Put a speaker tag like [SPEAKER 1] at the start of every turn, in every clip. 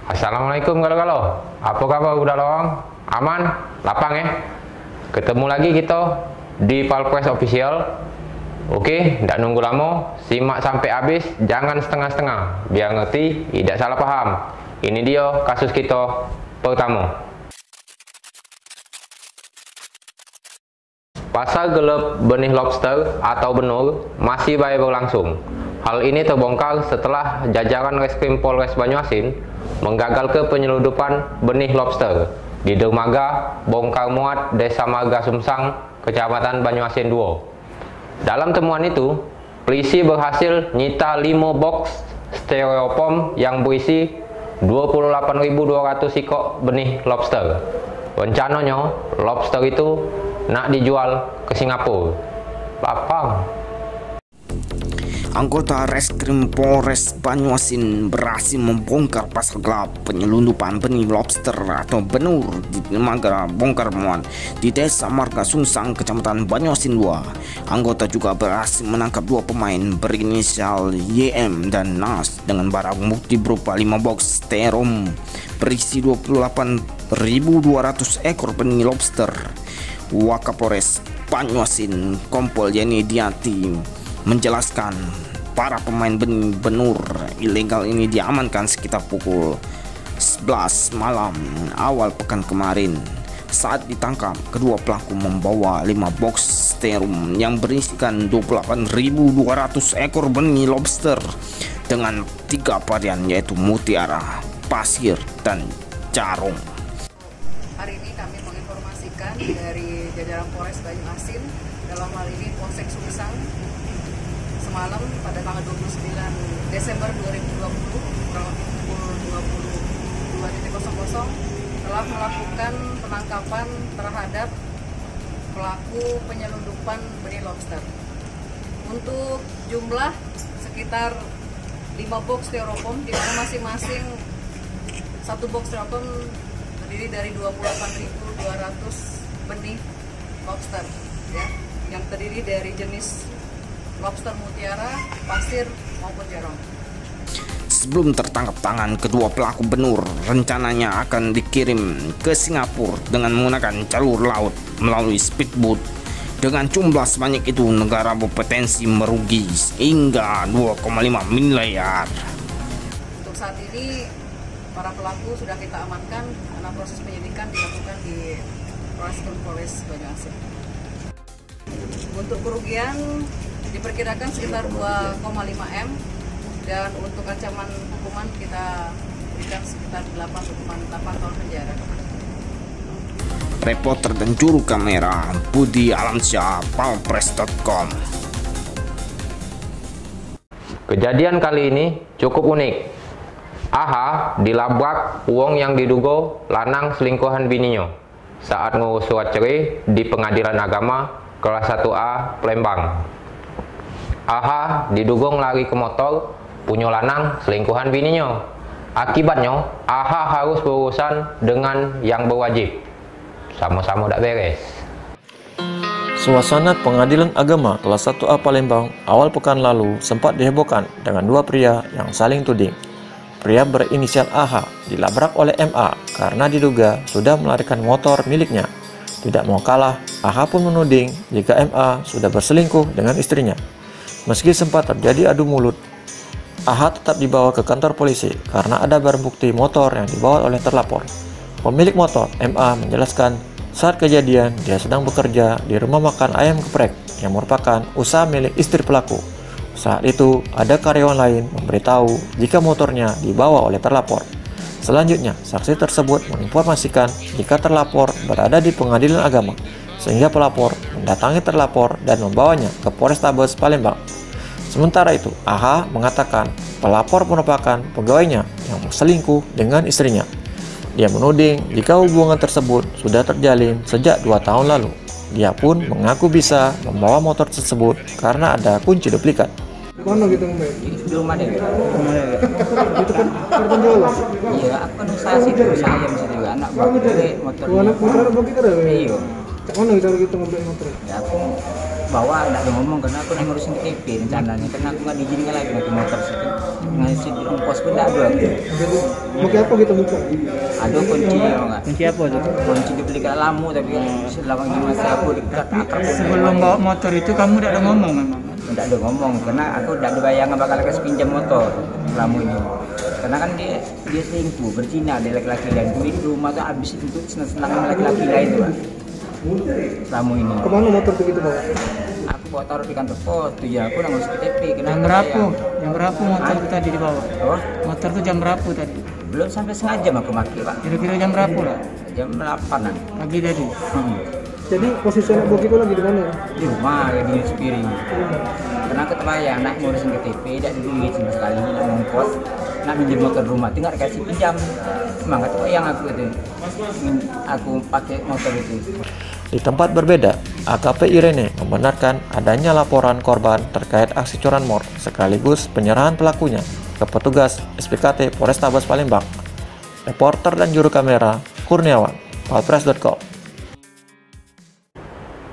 [SPEAKER 1] Assalamualaikum galau-galau. Apa kabar udah lawang? Aman? Lapang ya? Ketemu lagi kita di Palpres Official. Oke, tidak nunggu lama, simak sampai habis, jangan setengah-setengah, biar ngerti, tidak salah paham. Ini dia kasus kita pertama. Pasar gelap benih lobster atau benur masih baik berlangsung. Hal ini terbongkar setelah jajaran Reskrim Polres Banyuasin menggagalkan penyeludupan benih lobster di dermaga Bongkar Muat, Desa Marga Sumsang, Kecamatan Banyuasin 2. Dalam temuan itu, polisi berhasil nyita 5 box styrofoam yang berisi 28.200 ekor benih lobster. Rencananya, lobster itu nak dijual ke Singapura. Lapang.
[SPEAKER 2] Anggota Reskrim Polres Banyuasin berhasil membongkar pasar gelap penyelundupan benih lobster atau benur di dermaga Bongkar Muat di Desa Marga Sumsang, Kecamatan Banyuasin 2. Anggota juga berhasil menangkap 2 pemain berinisial YM dan NAS dengan barang bukti berupa 5 box styrofoam berisi 28.200 ekor benih lobster. Wakapolres Banyuasin Kompol Yeni Diati menjelaskan para pemain benih benur ilegal ini diamankan sekitar pukul 11 malam awal pekan kemarin. Saat ditangkap, kedua pelaku membawa 5 box styrofoam yang berisikan 28.200 ekor benih lobster dengan 3 varian, yaitu mutiara, pasir, dan jarung.
[SPEAKER 3] Hari ini kami menginformasikan dari jajaran Polres Banyuasin, dalam hal ini Polsek Sumsang, semalam pada tanggal 29 Desember 2020 kurang lebih pukul 22.00 telah melakukan penangkapan terhadap pelaku penyelundupan benih lobster. Untuk jumlah sekitar 5 box styrofoam, di mana masing-masing 1 box styrofoam terdiri dari 28.200 benih lobster, ya, yang terdiri dari jenis lobster mutiara, pasir, maupun jarong.
[SPEAKER 2] Sebelum tertangkap tangan, kedua pelaku benur rencananya akan dikirim ke Singapura dengan menggunakan jalur laut melalui speedboat. Dengan jumlah sebanyak itu, negara berpotensi merugi hingga 2,5 miliar.
[SPEAKER 3] Untuk saat ini, para pelaku sudah kita amankan karena proses penyidikan dilakukan di Polres Banyuasin. Untuk kerugian diperkirakan sekitar 2,5 M, dan untuk ancaman hukuman kita berikan sekitar 8 tahun penjara.
[SPEAKER 2] Reporter dan juru kamera Budi Alamsyah, palpres.com.
[SPEAKER 1] Kejadian kali ini cukup unik. AH dilabrak uang yang diduga lanang selingkuhan bininya saat ngurus surat cerai di Pengadilan Agama kelas 1A Palembang. AH diduga lari ke motor punya lanang selingkuhan bininya. Akibatnya AH harus berurusan dengan yang berwajib. Sama-sama tak beres.
[SPEAKER 4] Suasana Pengadilan Agama kelas 1A Palembang awal pekan lalu sempat dihebohkan dengan 2 pria yang saling tuding. Pria berinisial AH dilabrak oleh MA karena diduga sudah melarikan motor miliknya. Tidak mau kalah, AH pun menuding jika MA sudah berselingkuh dengan istrinya. Meski sempat terjadi adu mulut, AH tetap dibawa ke kantor polisi karena ada barang bukti motor yang dibawa oleh terlapor. Pemilik motor, MA, menjelaskan saat kejadian dia sedang bekerja di rumah makan ayam geprek yang merupakan usaha milik istri pelaku. Saat itu, ada karyawan lain memberitahu jika motornya dibawa oleh terlapor. Selanjutnya, saksi tersebut menginformasikan jika terlapor berada di Pengadilan Agama, sehingga pelapor mendatangi terlapor dan membawanya ke Polrestabes Palembang. Sementara itu, AH mengatakan pelapor merupakan pegawainya yang selingkuh dengan istrinya. Dia menuding jika hubungan tersebut sudah terjalin sejak 2 tahun lalu. Dia pun mengaku bisa membawa motor tersebut karena ada kunci duplikat.
[SPEAKER 5] Mana gitu Mbak?
[SPEAKER 6] Di rumah deh.
[SPEAKER 5] Itu kan korban jiwa.
[SPEAKER 6] Iya, aku kan usaha sih, usaha ayam sih juga anak bawa motor.
[SPEAKER 5] Anak motor bawa kita deh.
[SPEAKER 6] Iya.
[SPEAKER 5] Mana kita ngobrol motor?
[SPEAKER 6] Ya aku bawa nggak ada ngomong karena aku yang ngurusin KTP rencananya karena aku nggak diizinkan lagi naik motor situ ngasih di ongkos pun nggak ada aku.
[SPEAKER 5] Jadi mau ke apa kita buka?
[SPEAKER 6] Ada kunci ya nggak?
[SPEAKER 5] Kunci apa tuh?
[SPEAKER 6] Kunci dibeli ke lamu tapi selama ini masih aku dekat akrab.
[SPEAKER 7] Sebelum bawa motor itu kamu udah ada ngomong memang?
[SPEAKER 6] Tidak ada ngomong karena aku tidak ada bayangan bakal kasih pinjam motor lamu ini. Karena kan dia selingkuh berzina ada laki-laki lain. Di rumah tuh habis itu senang-senang laki-laki lain tuh Pak. Lamu ini.
[SPEAKER 5] Kemana motor tuh gitu bawa?
[SPEAKER 6] Aku bawa taruh di kantor pos tuh ya aku ngurus KTP.
[SPEAKER 7] Jam berapa? Jam berapa motor itu tadi dibawa?
[SPEAKER 6] Oh,
[SPEAKER 7] Motor itu jam berapa tadi?
[SPEAKER 6] belum sampai setengah jam aku maki Pak.
[SPEAKER 7] Kira-kira jam berapa lah?
[SPEAKER 6] Jam 8-an.
[SPEAKER 7] Pagi tadi.
[SPEAKER 5] Jadi posisi anak buah kita lagi di mana?
[SPEAKER 6] Di rumah ya di nyuci piring. Karena aku terbayang nak ngurusin KTP tidak ada duit sama sekali nak ngongkos nak minjem motor rumah tinggal kasih pinjam. Semangat yang aku itu aku pakai motor itu.
[SPEAKER 4] Di tempat berbeda, AKP Irene membenarkan adanya laporan korban terkait aksi curanmor sekaligus penyerahan pelakunya ke petugas SPKT Polrestabes Palembang. Reporter dan juru kamera Kurniawan, Palpres.com.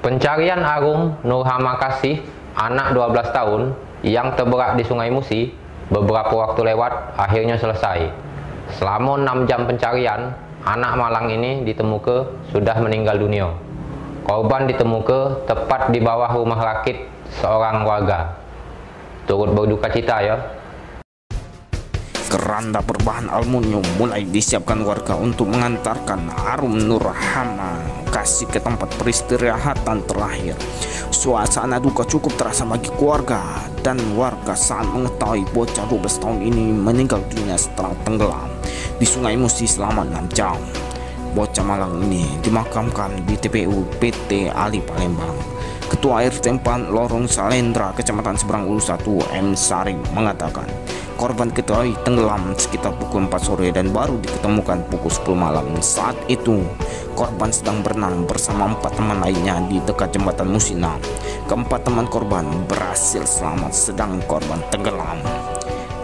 [SPEAKER 1] Pencarian Arum Nurhama Kasih, anak 12 tahun yang terberak di Sungai Musi beberapa waktu lewat akhirnya selesai. Selama 6 jam pencarian, anak malang ini ditemukan sudah meninggal dunia. Korban ditemukan tepat di bawah rumah rakit seorang warga. Turut berduka cita ya.
[SPEAKER 2] Keranda berbahan aluminium mulai disiapkan warga untuk mengantarkan Arum Nurhama Kasih ke tempat peristirahatan terakhir. Suasana duka cukup terasa bagi keluarga dan warga saat mengetahui bocah 12 tahun ini meninggal dunia setelah tenggelam di Sungai Musi selama 6 jam. Bocah malang ini dimakamkan di TPU PT Ali Palembang. Ketua RT 4 Lorong Salendra, Kecamatan Seberang Ulu 1, M. Saring mengatakan korban diketahui tenggelam sekitar pukul 4 sore dan baru diketemukan pukul 10 malam. Saat itu korban sedang berenang bersama 4 teman lainnya di dekat jembatan Musina. Keempat teman korban berhasil selamat sedang korban tenggelam.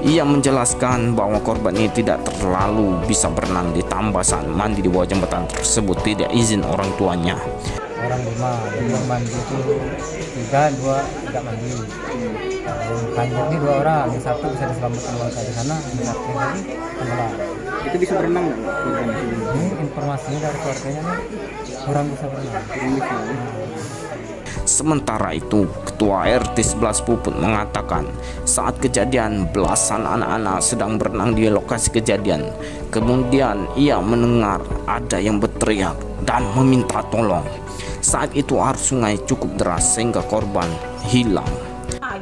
[SPEAKER 2] Ia menjelaskan bahwa korban ini tidak terlalu bisa berenang, ditambah saat mandi di bawah jembatan tersebut tidak izin orang tuanya.
[SPEAKER 8] Orang rumah yang mandi itu 3, 2 tidak mandi. Hanya ini 2 orang, yang satu bisa diselamatkan warga di sana, yang satu lagi tenggelam.
[SPEAKER 5] Itu bisa berenang nggak korban itu?
[SPEAKER 8] Ini informasinya dari keluarganya nih, kurang bisa berenang.
[SPEAKER 2] Sementara itu, Ketua RT 11 Puput mengatakan saat kejadian belasan anak-anak sedang berenang di lokasi kejadian. Kemudian ia mendengar ada yang berteriak dan meminta tolong. Saat itu arus sungai cukup deras sehingga korban hilang.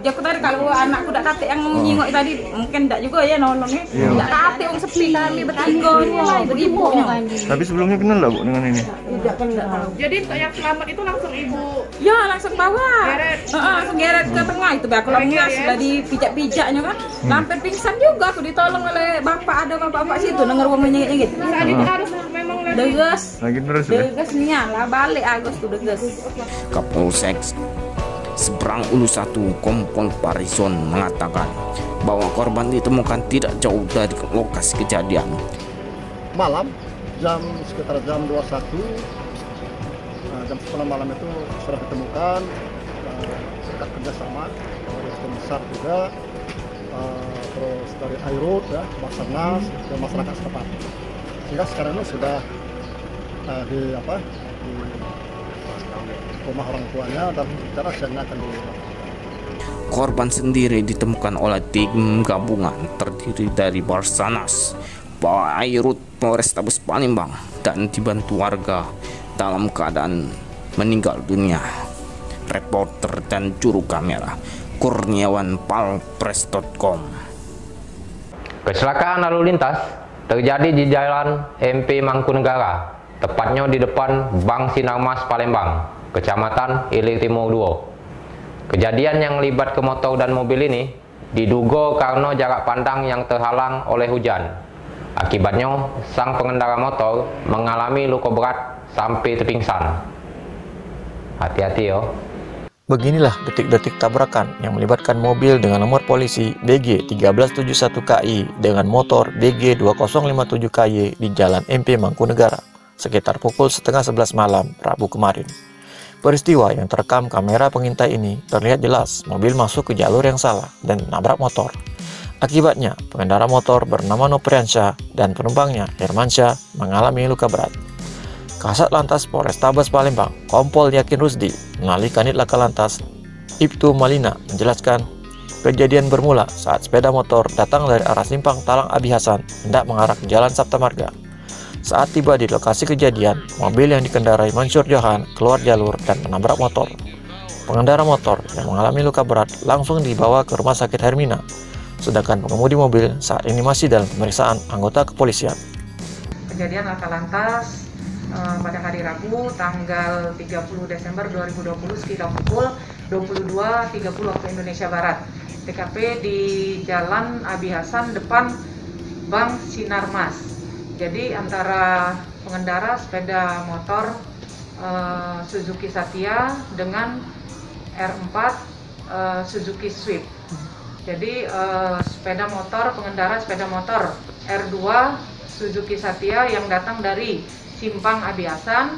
[SPEAKER 9] Aku tadi kalau anakku tidak kate yang menyingok tadi mungkin tidak juga ya nolongnya. Tidak kate orang sepi kami bertiga ibunya.
[SPEAKER 5] Tapi sebelumnya kenal lah Bu dengan ini?
[SPEAKER 9] Tidak kenal.
[SPEAKER 10] Jadi untuk yang selamat itu langsung ibu?
[SPEAKER 9] Ya langsung bawa. Langsung geret ke tengah itu. Aku lemas sudah dipijak-pijaknya kan. Sampai pingsan juga aku ditolong oleh bapak, ada bapak situ denger wong menyengit-nyengit.
[SPEAKER 10] Saat itu harus memang
[SPEAKER 9] degas.
[SPEAKER 5] Lagi terus ya?
[SPEAKER 9] Degas nyala balik Agus tuh degas.
[SPEAKER 2] Kapolsek Seberang Ulu 1 Kompol Parison mengatakan bahwa korban ditemukan tidak jauh dari lokasi kejadian.
[SPEAKER 11] Malam sekitar jam 21 jam 10 malam itu sudah ditemukan berkat kerjasama dari besar juga terus dari Airut ya, Basarnas dan masyarakat setempat, sehingga sekarang ini sudah di rumah orang tuanya dan rencana siangnya akan
[SPEAKER 2] Korban sendiri ditemukan oleh tim gabungan terdiri dari Basarnas, Airut, Polrestabes Palembang dan dibantu warga dalam keadaan meninggal dunia. Reporter dan juru kamera Kurniawan, Palpres.com.
[SPEAKER 1] Kecelakaan lalu lintas terjadi di Jalan MP Mangkunegara, tepatnya di depan Bank Sinarmas Palembang, Kecamatan Ilir Timur 2. Kejadian yang melibatkan motor dan mobil ini diduga karena jarak pandang yang terhalang oleh hujan. Akibatnya, sang pengendara motor mengalami luka berat sampai terpingsan. Hati-hati yo.
[SPEAKER 4] Beginilah detik-detik tabrakan yang melibatkan mobil dengan nomor polisi DG 1371KI dengan motor DG 2057KY di Jalan MP Mangkunegara sekitar pukul 10:30 malam Rabu kemarin. Peristiwa yang terekam kamera pengintai ini terlihat jelas mobil masuk ke jalur yang salah dan menabrak motor. Akibatnya, pengendara motor bernama Nopriansyah dan penumpangnya Hermansyah mengalami luka berat. Kasat Lantas Polrestabes Palembang, Kompol Yakin Rusdi, melalui Kanit Laka Lantas Ibtu Malina menjelaskan, kejadian bermula saat sepeda motor datang dari arah simpang Talang Abi Hasan hendak mengarah ke Jalan Sabta Marga. Saat tiba di lokasi kejadian, mobil yang dikendarai Mansur Johan keluar jalur dan menabrak motor. Pengendara motor yang mengalami luka berat langsung dibawa ke Rumah Sakit Hermina, sedangkan pengemudi mobil saat ini masih dalam pemeriksaan anggota kepolisian.
[SPEAKER 12] Kejadian laka lantas pada hari Rabu tanggal 30 Desember 2020 sekitar pukul 22.30 waktu Indonesia Barat. TKP di Jalan Abi Hasan depan Bank Sinarmas. Jadi antara pengendara sepeda motor Suzuki Satya dengan R4 Suzuki Swift. Jadi pengendara sepeda motor R2 Suzuki Satya yang datang dari Simpang Abi Hasan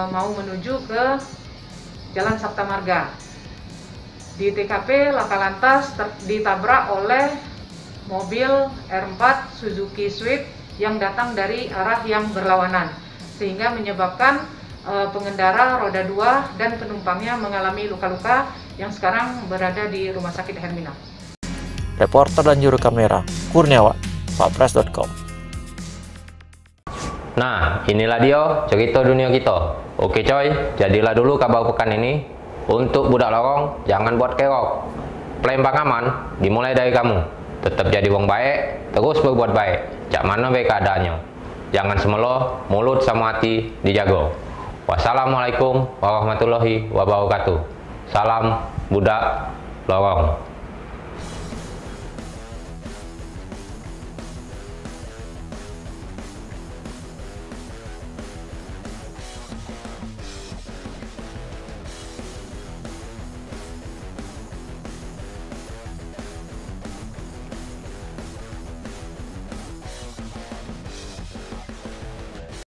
[SPEAKER 12] mau menuju ke Jalan Sabta Marga. Di TKP laka lantas ditabrak oleh mobil R4 Suzuki Swift yang datang dari arah yang berlawanan, sehingga menyebabkan pengendara roda 2 dan penumpangnya mengalami luka-luka yang sekarang berada di Rumah Sakit Hermina.
[SPEAKER 4] Reporter dan juru kamera Kurniawan, Papres.com.
[SPEAKER 1] Nah, inilah dia cerita dunia kita. Oke coy, jadilah dulu kabar pekan ini. Untuk budak lorong, jangan buat kerok. Palembang aman, dimulai dari kamu. Tetap jadi wong baik, terus berbuat baik. Cak mana baik keadaannya. Jangan semelo, mulut sama hati dijaga. Wassalamualaikum warahmatullahi wabarakatuh. Salam budak lorong.